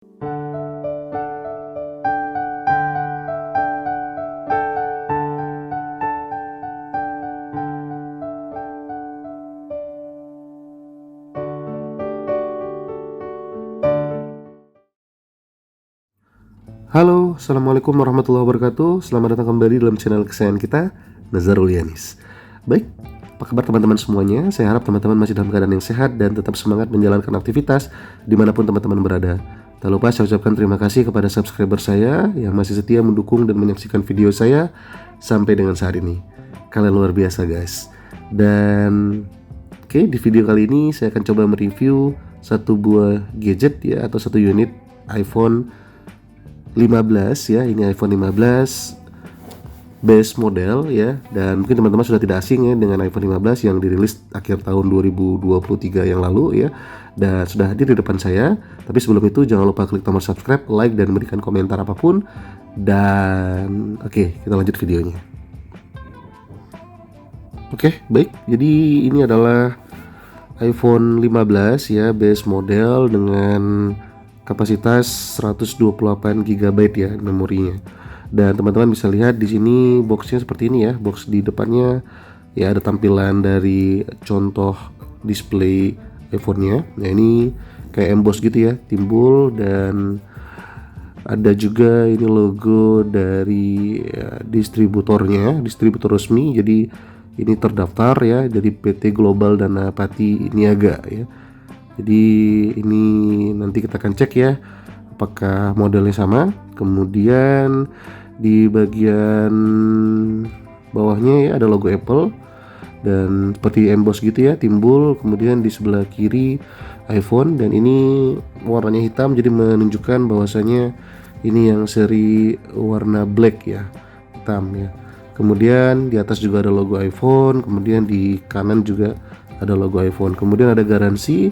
Halo, Assalamualaikum warahmatullahi wabarakatuh. Selamat datang kembali dalam channel kesayangan kita, Nazarul Yanis. Baik, apa kabar teman-teman semuanya? Saya harap teman-teman masih dalam keadaan yang sehat dan tetap semangat menjalankan aktivitas dimanapun teman-teman berada. Tak lupa saya ucapkan terima kasih kepada subscriber saya yang masih setia mendukung dan menyaksikan video saya sampai dengan saat ini. Kalian luar biasa guys. Dan oke, di video kali ini saya akan coba mereview satu buah gadget ya, atau satu unit iPhone 15 ya. Ini iPhone 15 base model ya, dan mungkin teman-teman sudah tidak asing ya dengan iPhone 15 yang dirilis akhir tahun 2023 yang lalu ya, dan sudah hadir di depan saya. Tapi sebelum itu jangan lupa klik tombol subscribe, like, dan berikan komentar apapun. Dan oke, kita lanjut videonya. Oke, baik. Jadi ini adalah iPhone 15 ya, base model dengan kapasitas 128 GB ya memorinya. Dan teman-teman bisa lihat di sini boxnya seperti ini ya. Box di depannya ya ada tampilan dari contoh display iPhone-nya. Nah, ini kayak emboss gitu ya, timbul, dan ada juga ini logo dari distributornya, distributor resmi. Jadi ini terdaftar ya dari PT Global Dana Pati Niaga ya. Jadi ini nanti kita akan cek ya apakah modelnya sama. Kemudian di bagian bawahnya ya ada logo Apple dan seperti emboss gitu ya, timbul. Kemudian di sebelah kiri iPhone, dan ini warnanya hitam, jadi menunjukkan bahwasanya ini yang seri warna black ya, hitam ya. Kemudian di atas juga ada logo iPhone, kemudian di kanan juga ada logo iPhone. Kemudian ada garansi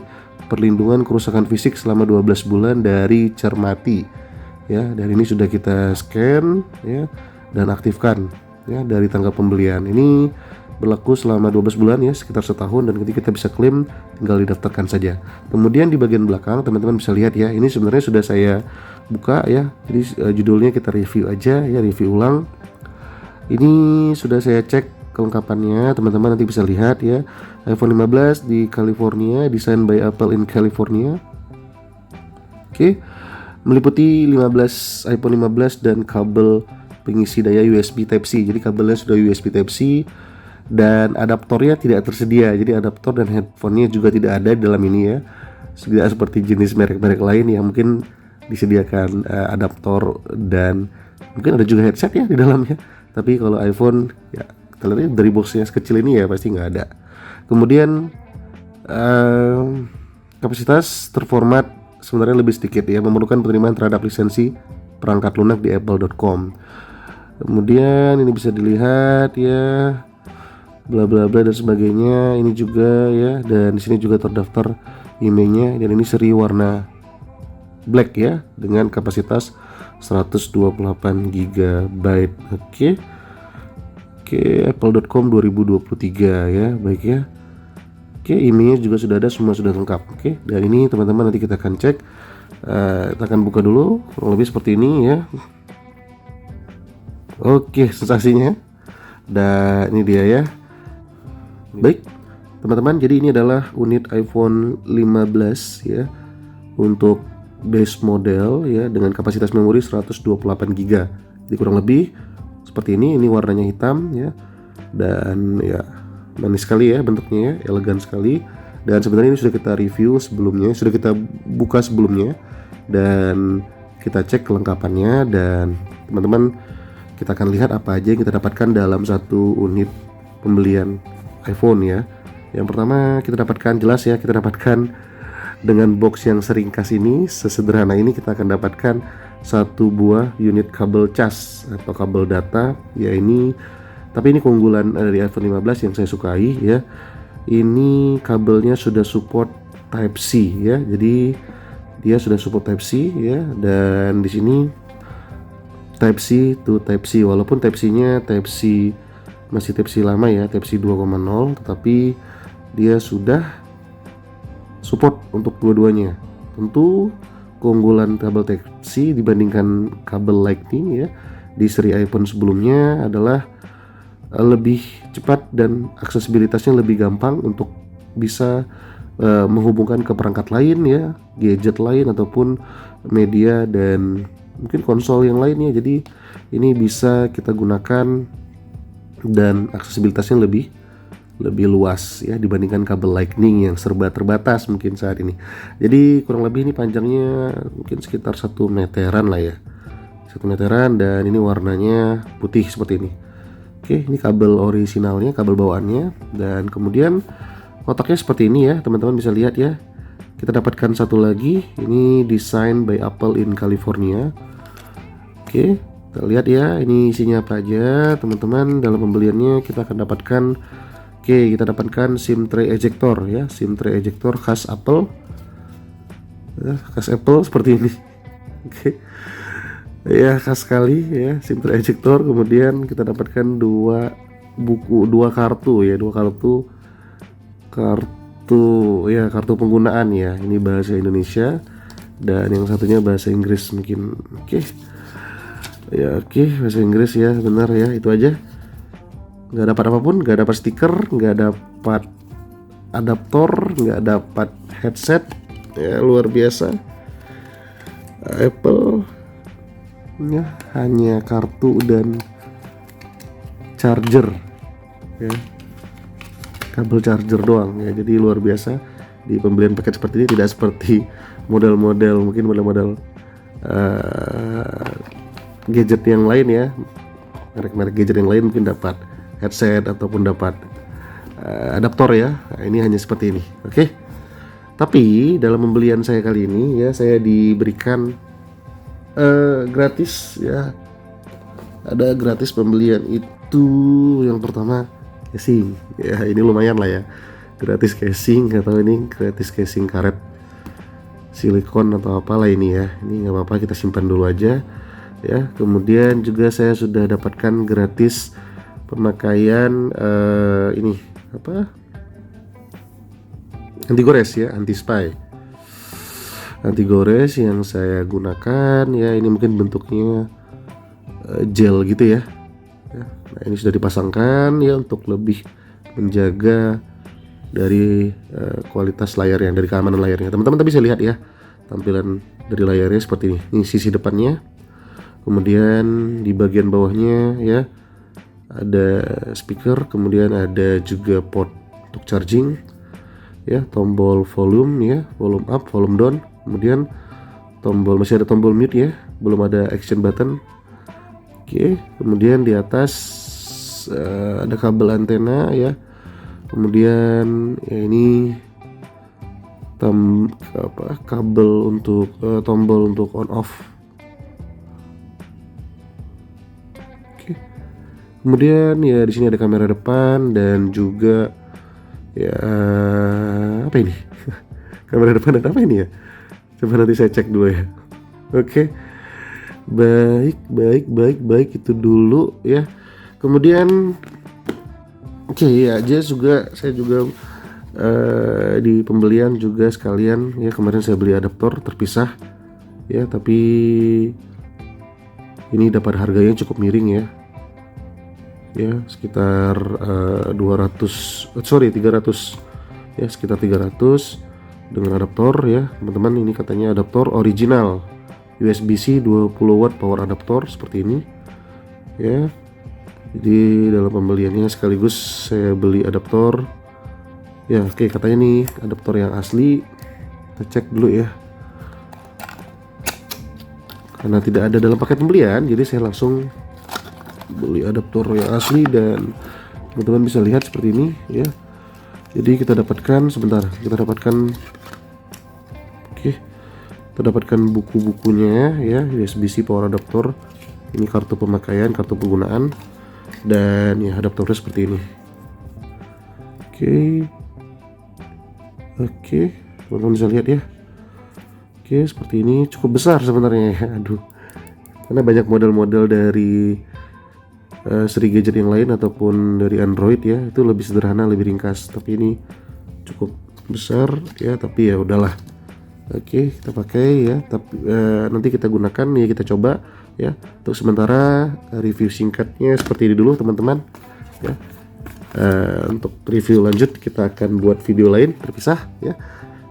perlindungan kerusakan fisik selama 12 bulan dari Cermati ya, dan ini sudah kita scan ya dan aktifkan ya dari tanggal pembelian. Ini berlaku selama 12 bulan ya, sekitar setahun, dan ketika kita bisa klaim tinggal didaftarkan saja. Kemudian di bagian belakang teman-teman bisa lihat ya, ini sebenarnya sudah saya buka ya. Jadi judulnya kita review aja ya, review ulang. Ini sudah saya cek kelengkapannya, teman-teman nanti bisa lihat ya. iPhone 15 di California, design by Apple in California. Oke, meliputi iPhone 15 dan kabel pengisi daya USB Type-C. Jadi kabelnya sudah USB Type-C dan adaptornya tidak tersedia. Jadi adaptor dan headphone-nya juga tidak ada di dalam ini ya. Tidak seperti jenis merek-merek lain yang mungkin disediakan adaptor dan mungkin ada juga headset ya di dalamnya. Tapi kalau iPhone ya, kita lihat dari boxnya sekecil ini ya pasti nggak ada. Kemudian kapasitas terformat sebenarnya lebih sedikit ya, memerlukan penerimaan terhadap lisensi perangkat lunak di apple.com. Kemudian ini bisa dilihat ya, bla bla bla dan sebagainya. Ini juga ya, dan di sini juga terdaftar emailnya, dan ini seri warna black ya dengan kapasitas 128 GB. Oke, apple.com 2023 ya, baik ya. Oke, emailnya juga sudah ada, semua sudah lengkap. Oke, dan ini teman-teman nanti kita akan cek. Kita akan buka dulu, kurang lebih seperti ini ya. Oke, sensasinya. Dan ini dia ya. Baik, teman-teman, jadi ini adalah unit iPhone 15 ya, untuk base model ya, dengan kapasitas memori 128 GB. Jadi kurang lebih seperti ini warnanya hitam ya, dan ya manis sekali ya bentuknya ya, elegan sekali. Dan sebenarnya ini sudah kita review sebelumnya, sudah kita buka sebelumnya, dan kita cek kelengkapannya. Dan teman-teman, kita akan lihat apa aja yang kita dapatkan dalam satu unit pembelian iPhone ya. Yang pertama kita dapatkan, jelas ya, kita dapatkan dengan box yang seringkas ini, sesederhana ini, kita akan dapatkan satu buah unit kabel cas atau kabel data ya. Ini tapi ini keunggulan dari iPhone 15 yang saya sukai ya. Ini kabelnya sudah support Type-C ya. Jadi dia sudah support Type-C ya, dan di sini Type-C to Type-C, walaupun Type-C-nya Type-C masih Type-C lama ya, Type-C 2.0, tetapi dia sudah support untuk dua-duanya. Tentu keunggulan kabel Type-C dibandingkan kabel Lightning ya di seri iPhone sebelumnya adalah lebih cepat dan aksesibilitasnya lebih gampang untuk bisa menghubungkan ke perangkat lain ya, gadget lain ataupun media dan mungkin konsol yang lainnya. Jadi ini bisa kita gunakan dan aksesibilitasnya lebih luas ya dibandingkan kabel Lightning yang serba terbatas mungkin saat ini. Jadi kurang lebih ini panjangnya mungkin sekitar 1 meteran lah ya, 1 meteran, dan ini warnanya putih seperti ini. Oke, ini kabel orisinalnya, kabel bawaannya, dan kemudian kotaknya seperti ini ya, teman-teman bisa lihat ya. Kita dapatkan satu lagi, ini design by Apple in California. Oke, kita lihat ya, ini isinya apa aja, teman-teman. Dalam pembeliannya kita akan dapatkan, kita dapatkan SIM tray ejector ya, SIM tray ejector khas Apple, khas Apple seperti ini. Oke. Ya, khas sekali ya, SIM tray ejector. Kemudian kita dapatkan dua kartu ya, kartu penggunaan ya. Ini bahasa Indonesia dan yang satunya bahasa Inggris mungkin. Bahasa Inggris ya, benar ya, itu aja. Nggak dapat apapun, nggak dapat stiker, nggak dapat adaptor, nggak dapat headset ya, luar biasa. Apple ya, hanya kartu dan charger ya, kabel charger doang ya. Jadi luar biasa di pembelian paket seperti ini, tidak seperti model-model gadget yang lain ya, merek-merek gadget yang lain mungkin dapat headset ataupun dapat adaptor ya. Nah, ini hanya seperti ini. Oke. Tapi dalam pembelian saya kali ini ya, saya diberikan gratis ya. Ada gratis pembelian itu, yang pertama casing ya, ini lumayan lah ya, gratis casing, atau ini gratis casing karet silikon atau apalah ini ya. Ini nggak apa-apa, kita simpan dulu aja ya. Kemudian juga saya sudah dapatkan gratis pemakaian ini apa, anti gores ya, anti gores yang saya gunakan ya. Ini mungkin bentuknya gel gitu ya. Nah, ini sudah dipasangkan ya untuk lebih menjaga dari kualitas layarnya, dari keamanan layarnya. Teman-teman bisa lihat ya tampilan dari layarnya seperti ini. Ini sisi depannya. Kemudian di bagian bawahnya ya ada speaker, kemudian ada juga port untuk charging ya, tombol volume ya, volume up, volume down, kemudian masih ada tombol mute ya, belum ada action button. Oke, kemudian di atas ada kabel antena ya, kemudian ya ini kabel untuk tombol untuk on off. Kemudian ya di sini ada kamera depan dan juga ya apa ini? Kamera depan dan apa ini ya? Coba nanti saya cek dulu ya. Oke. Baik itu dulu ya. Kemudian ya saya juga di pembelian juga sekalian ya, kemarin saya beli adaptor terpisah ya, tapi ini dapat harganya cukup miring ya. Ya, sekitar 300 ya, sekitar 300 dengan adaptor ya teman-teman. Ini katanya adaptor original USB-C 20 watt power adaptor seperti ini ya. Jadi dalam pembeliannya sekaligus saya beli adaptor ya. Oke, katanya nih adaptor yang asli. Kita cek dulu ya, karena tidak ada dalam paket pembelian, jadi saya langsung beli adaptor yang asli dan teman-teman bisa lihat seperti ini ya. Jadi kita dapatkan buku-bukunya ya, USB-C power adaptor. Ini kartu pemakaian, kartu penggunaan, dan ya adaptornya seperti ini. Oke, teman-teman bisa lihat ya. Oke, seperti ini, cukup besar sebenarnya ya. Aduh, karena banyak model-model dari seri gadget yang lain ataupun dari Android ya, itu lebih sederhana, lebih ringkas. Tapi ini cukup besar ya, tapi ya udahlah, Oke, kita pakai ya, tapi nanti kita gunakan ya, kita coba ya. Untuk sementara review singkatnya seperti ini dulu teman-teman ya. Untuk review lanjut kita akan buat video lain terpisah ya.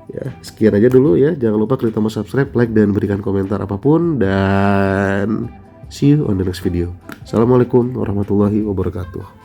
Ya, sekian aja dulu ya. Jangan lupa klik tombol subscribe, like, dan berikan komentar apapun. Dan see you on the next video. Assalamualaikum warahmatullahi wabarakatuh.